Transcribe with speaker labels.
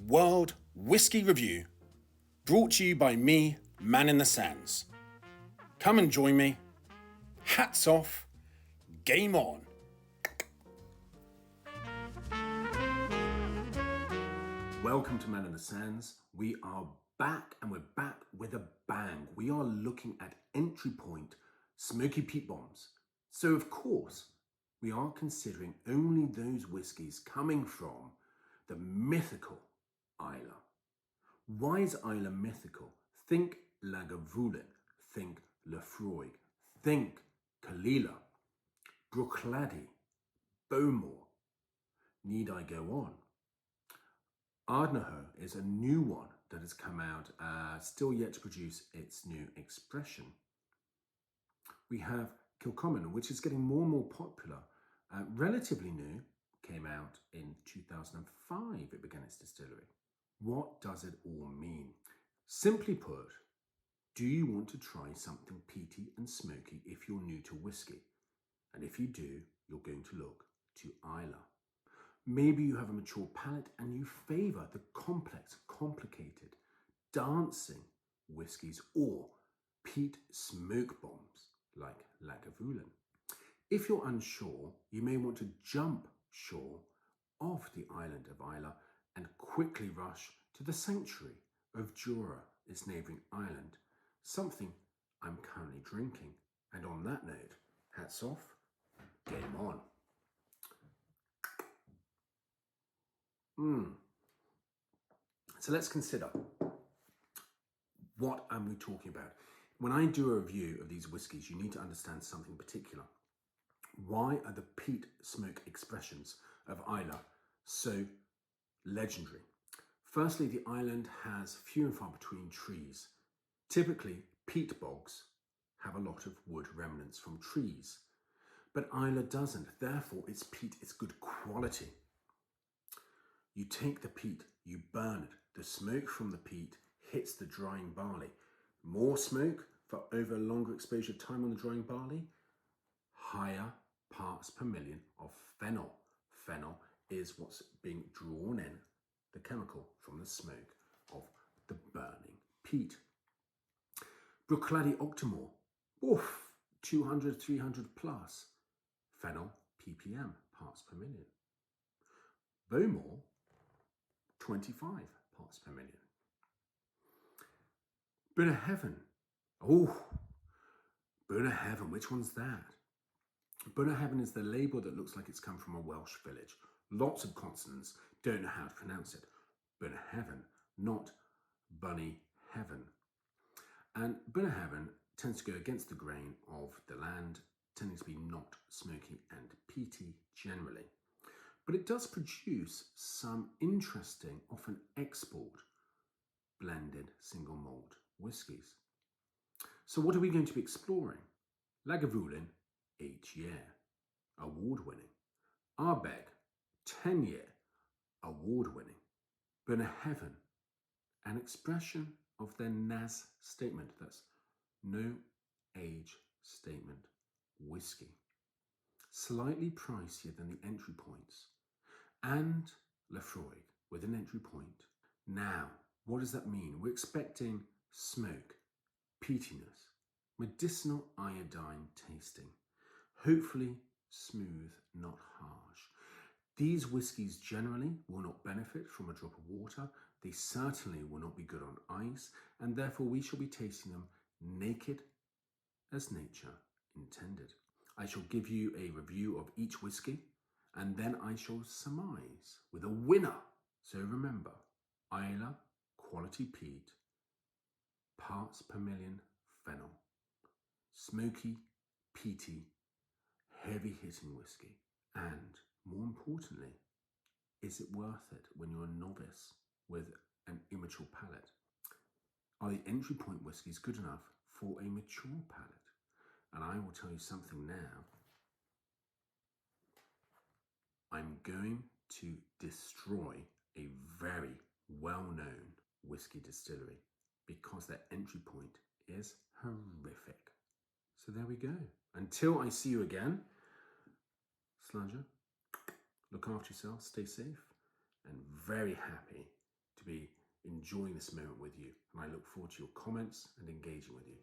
Speaker 1: World Whiskey Review, brought to you by me, Man in the Sands. Come and join me. Hats off, game on. Welcome to Man in the Sands. We are back, and we're back with a bang. We are looking at entry point smoky peat bombs. So of course, we are considering only those whiskies coming from the mythical Islay. Why is Islay mythical? Think Lagavulin, think Lefroy, think Kalila, Bruichladdich, Bowmore. Need I go on? Ardnahoe is a new one that has come out, still yet to produce its new expression. We have Kilcommon, which is getting more and more popular, relatively new, came out in 2005, it began its distillery. What does it all mean? Simply put, do you want to try something peaty and smoky if you're new to whiskey? And if you do, you're going to look to Islay. Maybe you have a mature palate and you favour the complex, complicated, dancing whiskies or peat smoke bombs like Lagavulin. If you're unsure, you may want to jump shore off the island of Islay and quickly rush to the sanctuary of Jura, its neighbouring island, something I'm currently drinking. And on that note, hats off, game on. So let's consider, what am we talking about? When I do a review of these whiskies, you need to understand something particular. Why are the peat smoke expressions of Islay so legendary? Firstly, the island has few and far between trees. Typically, peat bogs have a lot of wood remnants from trees, but Islay doesn't. Therefore, its peat is good quality. You take the peat, you burn it. The smoke from the peat hits the drying barley. More smoke for over a longer exposure time on the drying barley. Higher parts per million of phenol. Phenol is what's being drawn in, the chemical from the smoke of the burning peat. Bruichladdich octomore, 200, 300 plus. Phenol, ppm, parts per million. Bowmore, 25 parts per million. Ardnahoe, Ardnahoe, which one's that? Ardnahoe is the label that looks like it's come from a Welsh village. Lots of consonants, don't know how to pronounce it. Ardnahoe, not Bunny Heaven. And Ardnahoe tends to go against the grain of the land, tending to be not smoky and peaty generally. But it does produce some interesting, often export, blended single malt whiskies. So what are we going to be exploring? Lagavulin, 8-year, award-winning. Ardbeg, 10-year, award-winning. Ardnahoe, an expression of their NAS statement, that's no age statement whiskey. Slightly pricier than the entry points, and Lefroy with an entry point. Now, what does that mean? We're expecting smoke, peatiness, medicinal iodine tasting, hopefully smooth, not harsh. These whiskies generally will not benefit from a drop of water. They certainly will not be good on ice, and therefore we shall be tasting them naked as nature intended. I shall give you a review of each whiskey, and then I shall surmise with a winner. So remember, Islay quality peat, parts per million phenol, smoky, peaty, heavy-hitting whiskey, and more importantly, is it worth it when you're a novice with an immature palate? Are the entry point whiskies good enough for a mature palate? And I will tell you something now. I'm going to destroy a very well-known whiskey distillery because their entry point is horrific. So there we go. Until I see you again, Sludger, look after yourself, stay safe, and very happy to be enjoying this moment with you, and I look forward to your comments and engaging with you.